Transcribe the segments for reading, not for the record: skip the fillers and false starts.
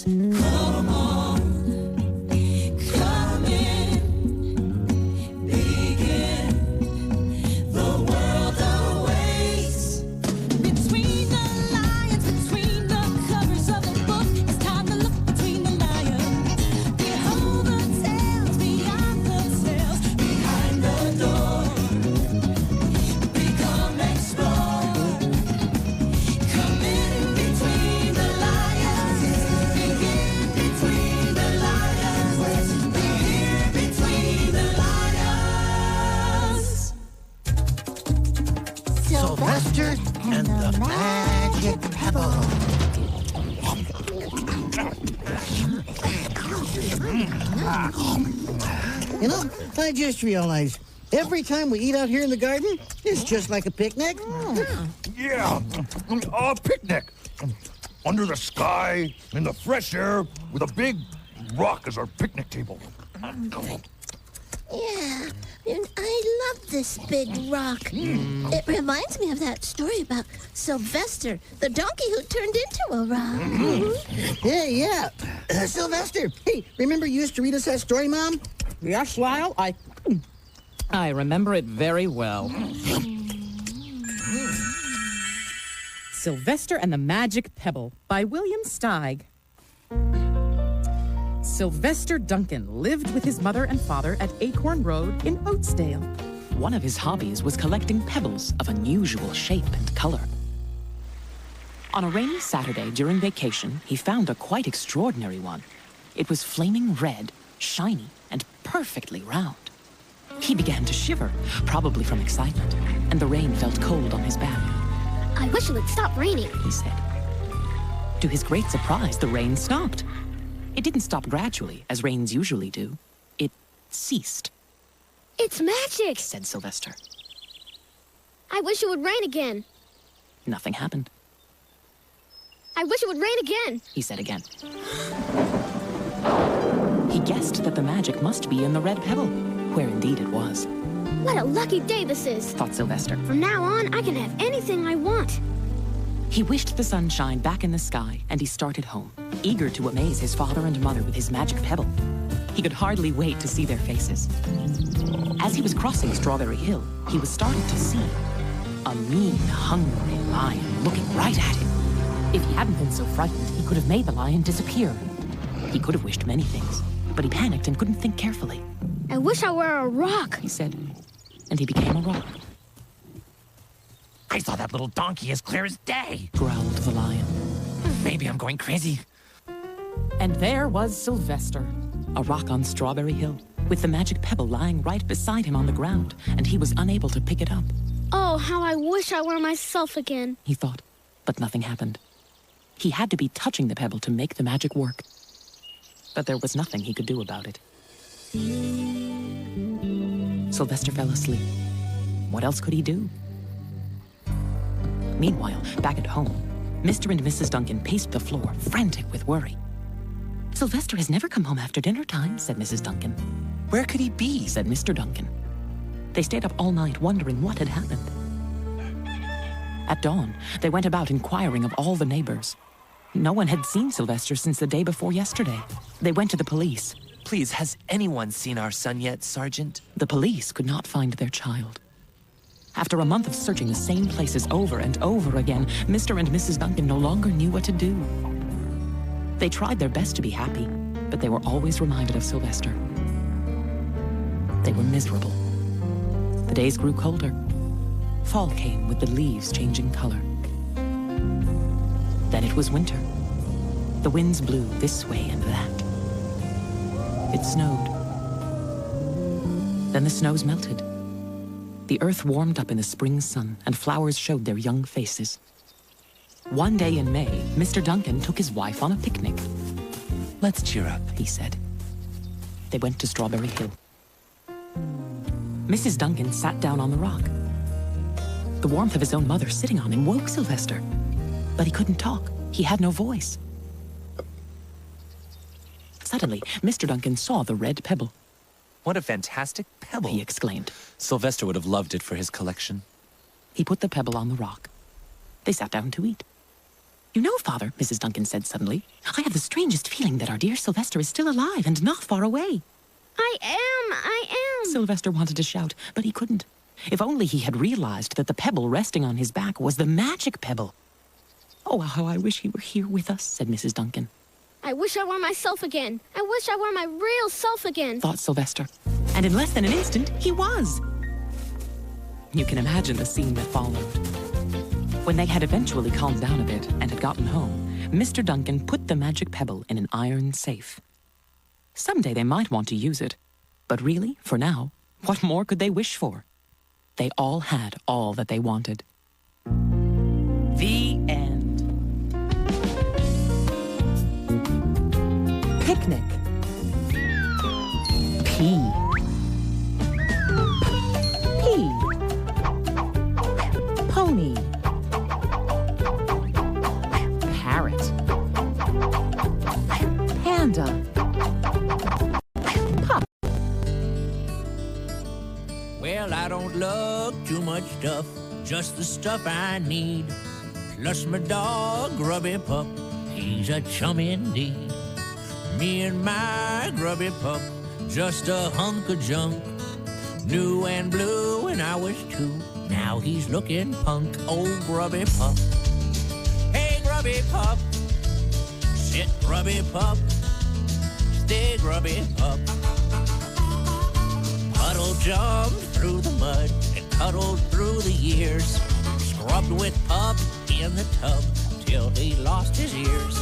world. Come on, come in, begin. The world awaits. Between the lines, between the covers of the book, it's time to look between the lines. Behold the tales, beyond the tales, behind the door. Become explore. Come in between the lions. Begin between the lions. Be here between the lions. Sylvester and the Magic Pebble. You know, I just realized every time we eat out here in the garden, it's just like a picnic. Yeah, a picnic. Under the sky, in the fresh air, with a big rock as our picnic table. Yeah, and I love this big rock. It reminds me of that story about Sylvester, the donkey who turned into a rock. Yeah. Sylvester, hey, remember you used to read us that story, Mom? Yes, Lyle, I remember it very well. Sylvester and the Magic Pebble by William Steig. Sylvester Duncan lived with his mother and father at Acorn Road in Oatsdale. One of his hobbies was collecting pebbles of unusual shape and color. On a rainy Saturday during vacation, he found a quite extraordinary one. It was flaming red, shiny, and perfectly round. He began to shiver, probably from excitement, and the rain felt cold on his back. I wish it would stop raining, he said. To his great surprise, the rain stopped. It didn't stop gradually, as rains usually do. It ceased. It's magic, said Sylvester. I wish it would rain again. Nothing happened. I wish it would rain again, he said again. He guessed that the magic must be in the red pebble, where indeed it was. What a lucky day this is, thought Sylvester. From now on, I can have anything I want. He wished the sunshine back in the sky, and he started home, eager to amaze his father and mother with his magic pebble. He could hardly wait to see their faces. As he was crossing Strawberry Hill, he was starting to see a mean, hungry lion looking right at him. If he hadn't been so frightened, he could have made the lion disappear. He could have wished many things, but he panicked and couldn't think carefully. I wish I were a rock, he said, and he became a rock. I saw that little donkey as clear as day, growled the lion. Maybe I'm going crazy. And there was Sylvester, a rock on Strawberry Hill, with the magic pebble lying right beside him on the ground, and he was unable to pick it up. Oh, how I wish I were myself again, he thought, but nothing happened. He had to be touching the pebble to make the magic work. But there was nothing he could do about it. Sylvester fell asleep. What else could he do? Meanwhile, back at home, Mr. and Mrs. Duncan paced the floor, frantic with worry. Sylvester has never come home after dinner time, said Mrs. Duncan. Where could he be, said Mr. Duncan. They stayed up all night wondering what had happened. At dawn, they went about inquiring of all the neighbors. No one had seen Sylvester since the day before yesterday. They went to the police. Please, has anyone seen our son yet, Sergeant? The police could not find their child. After a month of searching the same places over and over again, Mr. and Mrs. Duncan no longer knew what to do. They tried their best to be happy, but they were always reminded of Sylvester. They were miserable. The days grew colder. Fall came with the leaves changing color. Then it was winter. The winds blew this way and that. It snowed. Then the snows melted. The earth warmed up in the spring sun, and flowers showed their young faces. One day in May, Mr. Duncan took his wife on a picnic. Let's cheer up, he said. They went to Strawberry Hill. Mrs. Duncan sat down on the rock. The warmth of his own mother sitting on him woke Sylvester. But he couldn't talk. He had no voice. Suddenly, Mr. Duncan saw the red pebble. What a fantastic pebble, he exclaimed. Sylvester would have loved it for his collection. He put the pebble on the rock. They sat down to eat. You know, Father, Mrs. Duncan said suddenly, I have the strangest feeling that our dear Sylvester is still alive and not far away. I am. Sylvester wanted to shout, but he couldn't. If only he had realized that the pebble resting on his back was the magic pebble. Oh, how I wish he were here with us, said Mrs. Duncan. I wish I were myself again. I wish I were my real self again, thought Sylvester. And in less than an instant, he was. You can imagine the scene that followed. When they had eventually calmed down a bit and had gotten home, Mr. Duncan put the magic pebble in an iron safe. Someday they might want to use it. But really, for now, what more could they wish for? They all had all that they wanted. The end. Picnic. Pea. Pea. Pony. Parrot. Panda. Pup. Well, I don't love too much stuff, just the stuff I need. Plus my dog, Grubby Pup, he's a chum indeed. Me and my Grubby Pup, just a hunk of junk. New and blue when I was 2, now he's looking punk, old Grubby Pup. Hey, Grubby Pup, sit, Grubby Pup, stay, Grubby Pup. Puddle jumped through the mud and cuddled through the years. Scrubbed with Pup in the tub till he lost his ears.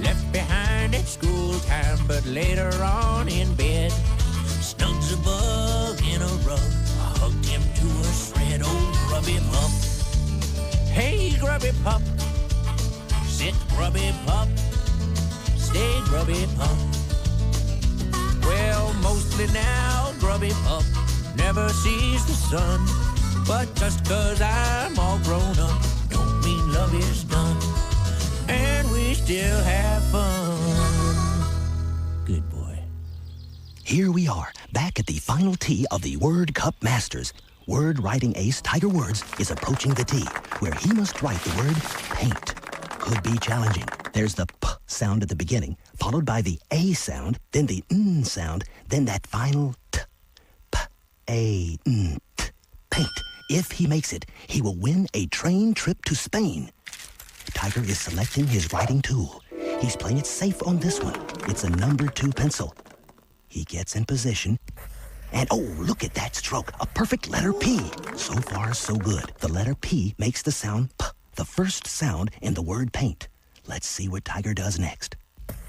Left behind at school time, but later on in bed. Snugs a bug in a rug, I hugged him to a shred, old Grubby Pup. Hey, Grubby Pup, sit, Grubby Pup, stay, Grubby Pup. Well, mostly now, Grubby Pup never sees the sun. But just 'cause I'm all grown up, don't mean love is done. And we still have fun. Good boy. Here we are, back at the final tee of the Word Cup Masters. Word writing ace Tiger Woods is approaching the tee, where he must write the word paint. Could be challenging. There's the P sound at the beginning, followed by the A sound, then the N sound, then that final T. P, A, N, T. Paint. If he makes it, he will win a train trip to Spain. Tiger is selecting his writing tool. He's playing it safe on this one. It's a number 2 pencil. He gets in position. And oh, look at that stroke. A perfect letter P. So far, so good. The letter P makes the sound P, the first sound in the word paint. Let's see what Tiger does next.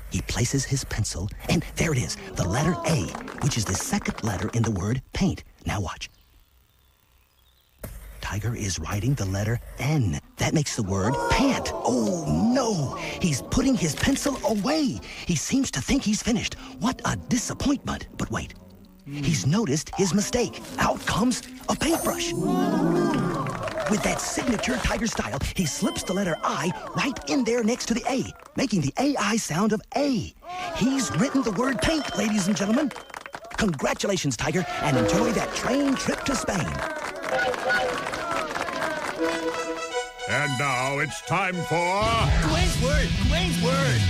He places his pencil, and there it is, the letter A, which is the second letter in the word paint. Now watch. Tiger is writing the letter N. That makes the word pant. Oh, no. He's putting his pencil away. He seems to think he's finished. What a disappointment. But wait. He's noticed his mistake. Out comes a paintbrush. With that signature Tiger style, he slips the letter I right in there next to the A, making the AI sound of A. He's written the word paint, ladies and gentlemen. Congratulations, Tiger, and enjoy that train trip to Spain. And now it's time for... Gawain's word! Gawain's word!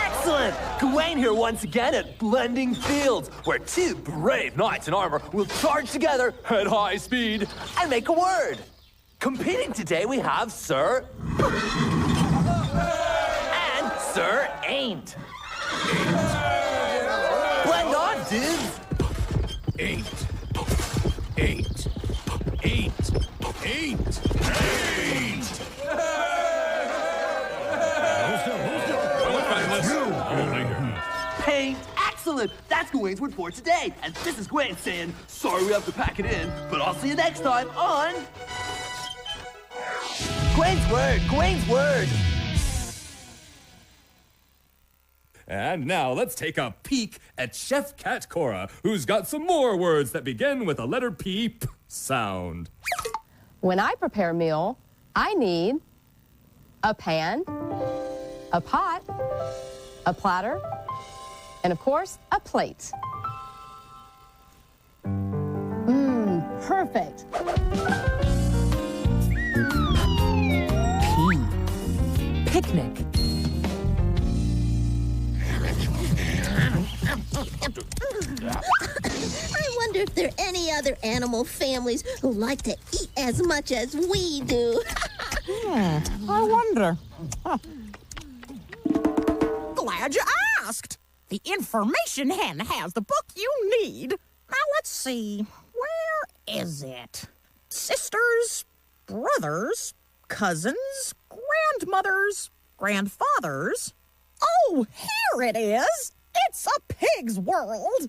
Excellent! Gawain here once again at Blending Fields, where 2 brave knights in armor will charge together at high speed and make a word. Competing today we have Sir... and Sir Ain't. Blend on, dudes! Ain't. Ain't. Ain't. Ain't. Ain't. Paint. Excellent. That's Gawain's word for today. And this is Gawain saying, sorry we have to pack it in, but I'll see you next time on... Gawain's word. Gawain's word. And now let's take a peek at Chef Cat Cora, who's got some more words that begin with a letter P sound. When I prepare a meal, I need a pan, a pot, a platter, and of course, a plate. Perfect. P. picnic. I wonder if there are any other animal families who like to eat as much as we do. I wonder. Glad you asked. The information hen has the book you need. Now let's see. Where is it? Sisters, brothers, cousins, grandmothers, grandfathers. Oh, here it is. It's a pig's world.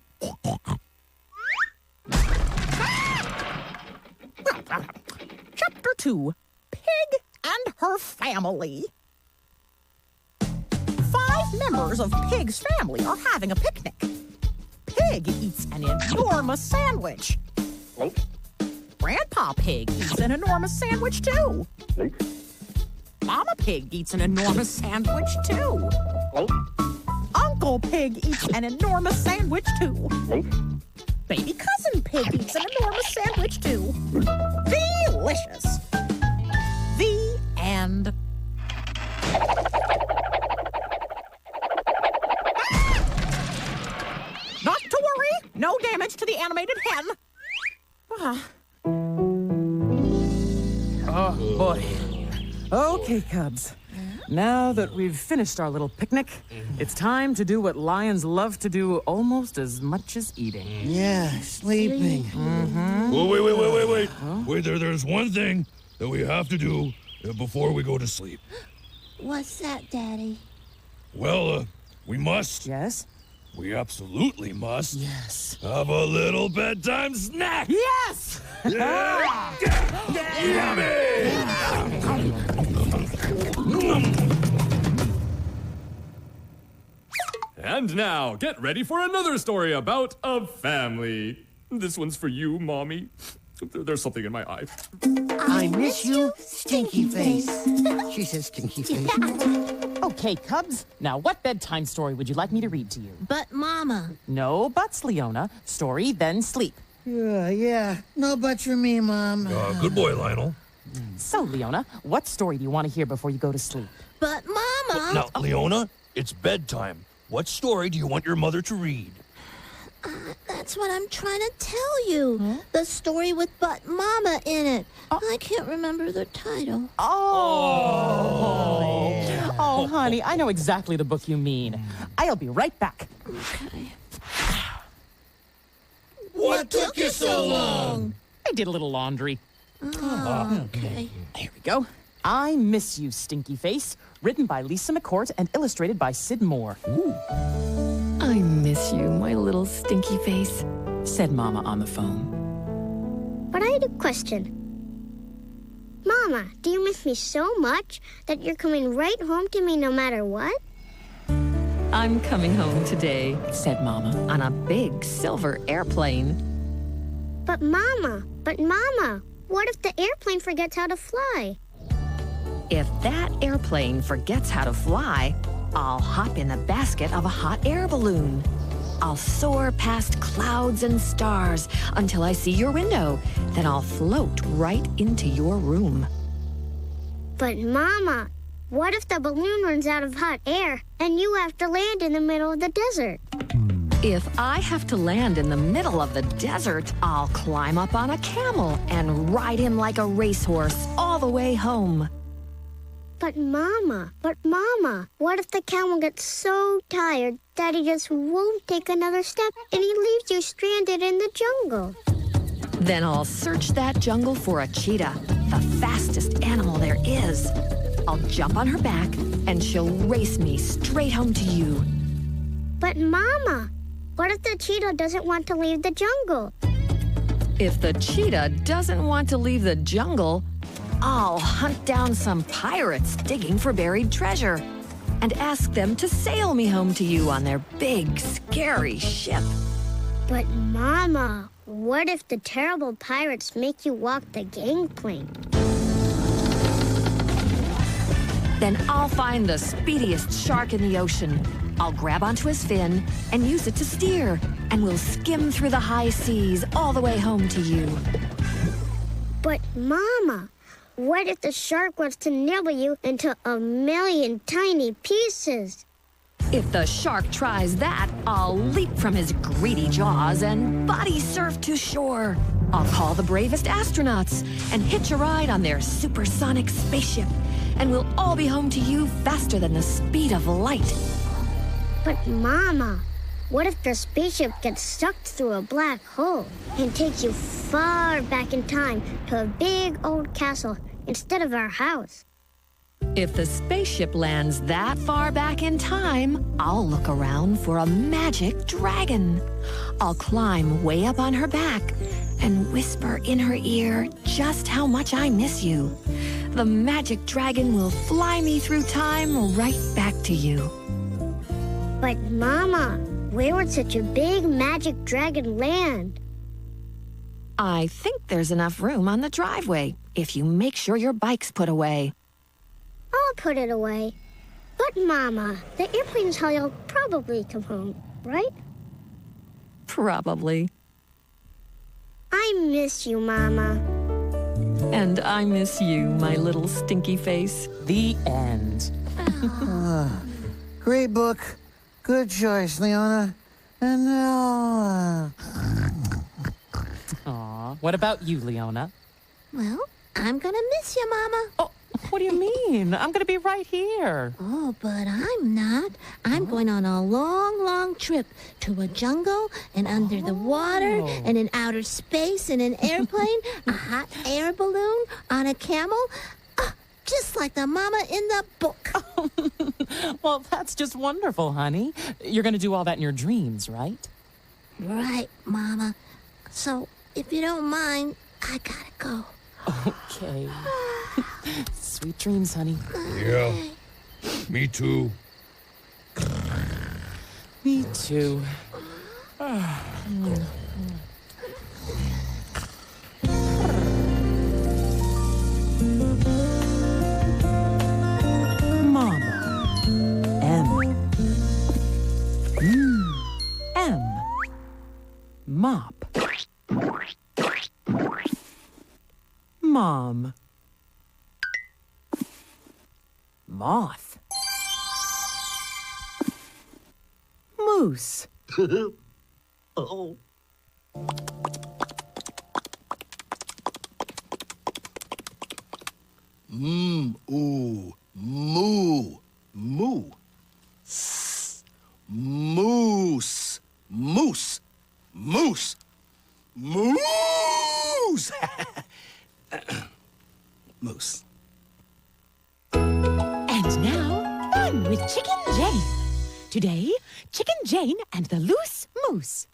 Chapter 2, Pig and Her Family. 5 members of Pig's family are having a picnic. Pig eats an enormous sandwich. Grandpa Pig eats an enormous sandwich too. Mama Pig eats an enormous sandwich too. Uncle Pig eats an enormous sandwich too. Baby Cousin Pig eats an enormous sandwich too. Delicious. The end. Not to worry, no damage to the animated hen. Oh, boy. Okay, Cubs. Now that we've finished our little picnic, it's time to do what lions love to do almost as much as eating. Yeah, sleeping. Mm-hmm. Wait. Huh? Wait, there's one thing that we have to do before we go to sleep. What's that, Daddy? Well, we must. Yes? We absolutely must. Yes. Have a little bedtime snack. Yes! Yeah! And now, get ready for another story about a family. This one's for you, Mommy. There's something in my eye. I miss you, Stinky Face. She says Stinky Face. Okay, Cubs. Now, what bedtime story would you like me to read to you? But, Mama. No buts, Leona. Story, then sleep. Yeah. No buts for me, Mom. Good boy, Lionel. So, Leona, what story do you want to hear before you go to sleep? But, Mama. Now, Leona, it's bedtime. What story do you want your mother to read? That's what I'm trying to tell you. Huh? The story with But Mama in it. I can't remember the title. Oh, honey, I know exactly the book you mean. I'll be right back. Okay. What took you so long? I did a little laundry. Okay. Here we go. I Miss You, Stinky Face, written by Lisa McCourt and illustrated by Sid Moore. Ooh. I miss you, my little stinky face, said Mama on the phone. But I had a question. Mama, do you miss me so much that you're coming right home to me no matter what? I'm coming home today, said Mama, on a big silver airplane. But Mama, what if the airplane forgets how to fly? If that airplane forgets how to fly, I'll hop in the basket of a hot air balloon. I'll soar past clouds and stars until I see your window. Then I'll float right into your room. But Mama, what if the balloon runs out of hot air and you have to land in the middle of the desert? If I have to land in the middle of the desert, I'll climb up on a camel and ride him like a racehorse all the way home. But Mama, what if the camel gets so tired that he just won't take another step and he leaves you stranded in the jungle? Then I'll search that jungle for a cheetah, the fastest animal there is. I'll jump on her back and she'll race me straight home to you. But Mama, what if the cheetah doesn't want to leave the jungle? If the cheetah doesn't want to leave the jungle, I'll hunt down some pirates digging for buried treasure and ask them to sail me home to you on their big, scary ship. But Mama, what if the terrible pirates make you walk the gangplank? Then I'll find the speediest shark in the ocean. I'll grab onto his fin and use it to steer, and we'll skim through the high seas all the way home to you. But Mama, what if the shark wants to nibble you into a million tiny pieces? If the shark tries that, I'll leap from his greedy jaws and body surf to shore. I'll call the bravest astronauts and hitch a ride on their supersonic spaceship. And we'll all be home to you faster than the speed of light. But Mama, what if the spaceship gets sucked through a black hole and takes you far back in time to a big old castle instead of our house? If the spaceship lands that far back in time, I'll look around for a magic dragon. I'll climb way up on her back and whisper in her ear just how much I miss you. The magic dragon will fly me through time right back to you. But Mama, where would such a big magic dragon land? I think there's enough room on the driveway if you make sure your bike's put away. I'll put it away. But Mama, the airplane's how you'll probably come home, right? Probably. I miss you, Mama. And I miss you, my little stinky face. The end. Great book. Good choice, Leona. And now... Aw, what about you, Leona? Well, I'm gonna miss you, Mama. Oh, what do you mean? I'm gonna be right here. Oh, but I'm not. I'm going on a long, long trip to a jungle and under the water and in outer space in an airplane, a hot air balloon, on a camel. Just like the mama in the book. Well, that's just wonderful, honey. You're gonna do all that in your dreams, right? Right, Mama. So, if you don't mind, I gotta go. Okay. Sweet dreams, honey. Yeah. Me too. Me too. Mama. M. Mop. Mom. Moth. Moose. Oh. Ooh, moo, moo. Moose, moose, moose, moose. Moose. And now, fun with Chicken Jane. Today, Chicken Jane and the Loose Moose.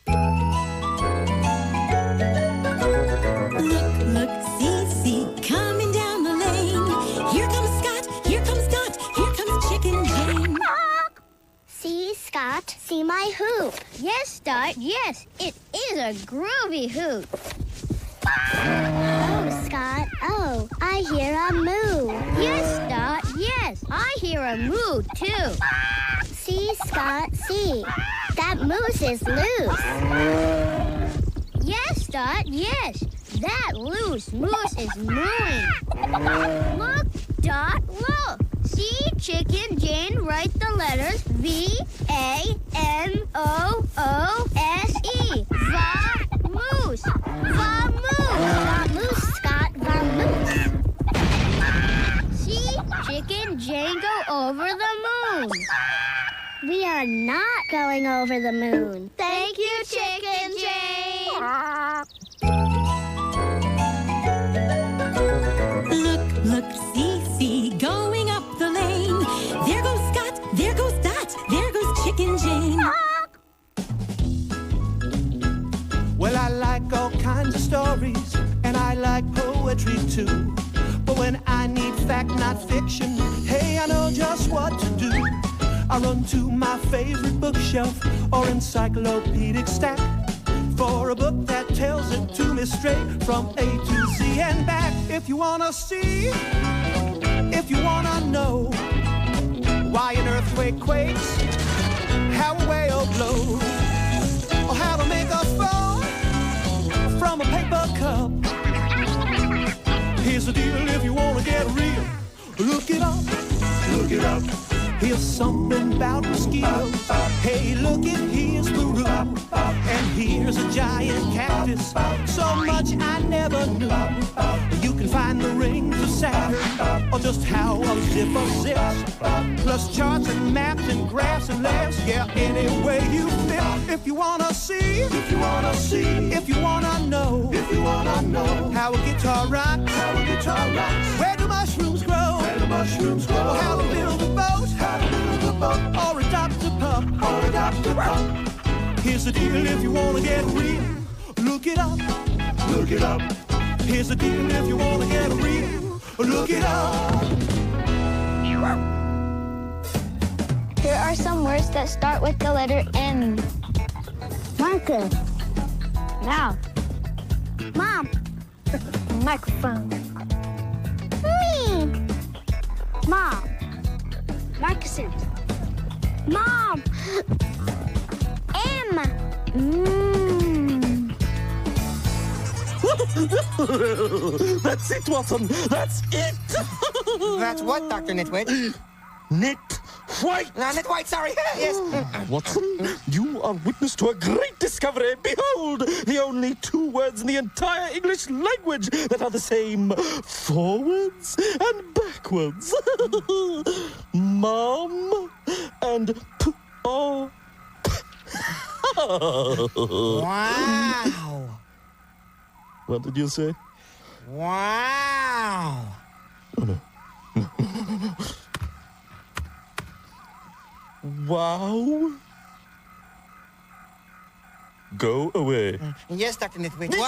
Look, see, see, coming down the lane. Here comes Scott, here comes Dot, here comes Chicken Jane. See, Scott, see my hoop. Yes, Dot, yes, it is a groovy hoop. Oh, Scott, oh, I hear a moo. Yes, Dot, yes, I hear a moo, too. See, Scott, see, that moose is loose. Yes, Dot, yes, that loose moose is mooing. Look, Dot, look. See Chicken Jane write the letters V-A-M-O-O-S-E. Va-moose. Va-moose. Va-moose, Scott. Va-moose. See Chicken Jane go over the moon. We are not going over the moon. Thank you, Chicken Jane. Look, see, see, going up the lane. There goes Scott, there goes Dot, there goes Chicken Jane. Well, I like all kinds of stories, and I like poetry too. But when I need fact, not fiction, hey, I know just what to do. I run to my favorite bookshelf or encyclopedic stack for a book that tells it to me straight from A to Z and back. If you wanna see, if you wanna know why an earthquake quakes, how a whale blows, or how to make a phone from a paper cup, here's Here's the deal if you want to get real. Look it up. Look it up. Here's something about mosquitoes. Hey, look it, here's Peru. And here's a giant cactus. So much I never knew. You can find the rings of Saturn, or just how a zipper zips. Plus charts and maps and graphs and laughs. Yeah, any way you fit. If you wanna see, if you wanna see, if you wanna know, if you wanna know how a guitar rocks, how a guitar rocks. Where do mushrooms grow? Where do mushrooms grow? Or how to build a boat, how to build a boat. Or adopt a pup, or adopt a pup. Here's the deal if you wanna get real. Look it up, look it up. Here's the deal if you wanna get real. Look it up. Here are some words that start with the letter M. Marker. Now. Mom. Microphone. Me. Mom. Moccasin. Mom. M. That's it, Watson. That's it. That's what, Dr. Nitwit? Nit White. Nit White, sorry. Yes. Watson, you are witness to a great discovery. Behold, the only two words in the entire English language that are the same forwards and backwards. Mom and p-o. Wow. What did you say? Wow. Oh, no. Wow. Go away. Yes, Dr. Nitwit. Wait.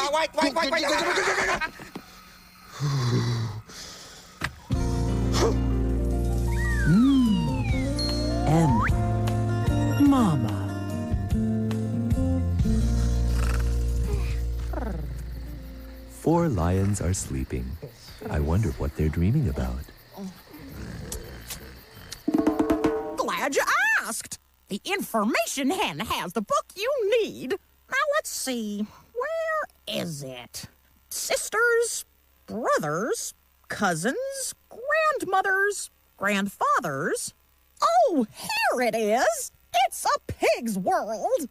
M. Mama. Four lions are sleeping. I wonder what they're dreaming about. Glad you asked. The information hen has the book you need. Now let's see. Where is it? Sisters, brothers, cousins, grandmothers, grandfathers. Oh, here it is. It's a pig's world.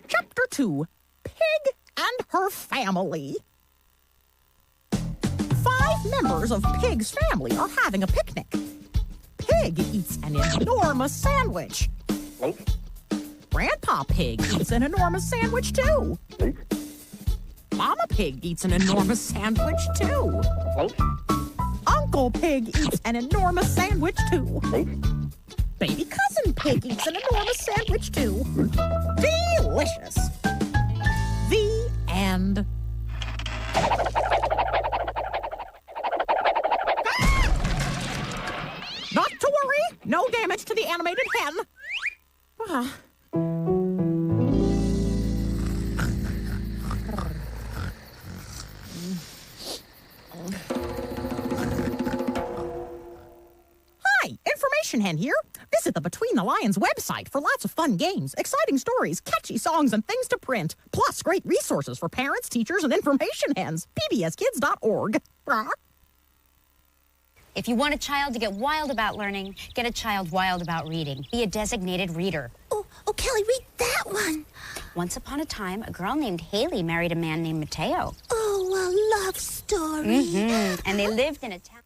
Chapter 2, Pig and Her Family. 5 members of Pig's family are having a picnic. Pig eats an enormous sandwich. Grandpa Pig eats an enormous sandwich too. Mama Pig eats an enormous sandwich too. Uncle Pig eats an enormous sandwich too. Baby Cousin Pig eats an enormous sandwich too. Delicious. The end. Not to worry, no damage to the animated hen. Hi, Information Hen here. Visit the Between the Lions website for lots of fun games, exciting stories, catchy songs, and things to print. Plus, great resources for parents, teachers, and information hens. pbskids.org. If you want a child to get wild about learning, get a child wild about reading. Be a designated reader. Oh, Kelly, read that one. Once upon a time, a girl named Haley married a man named Mateo. Oh, a love story. And they lived in a town.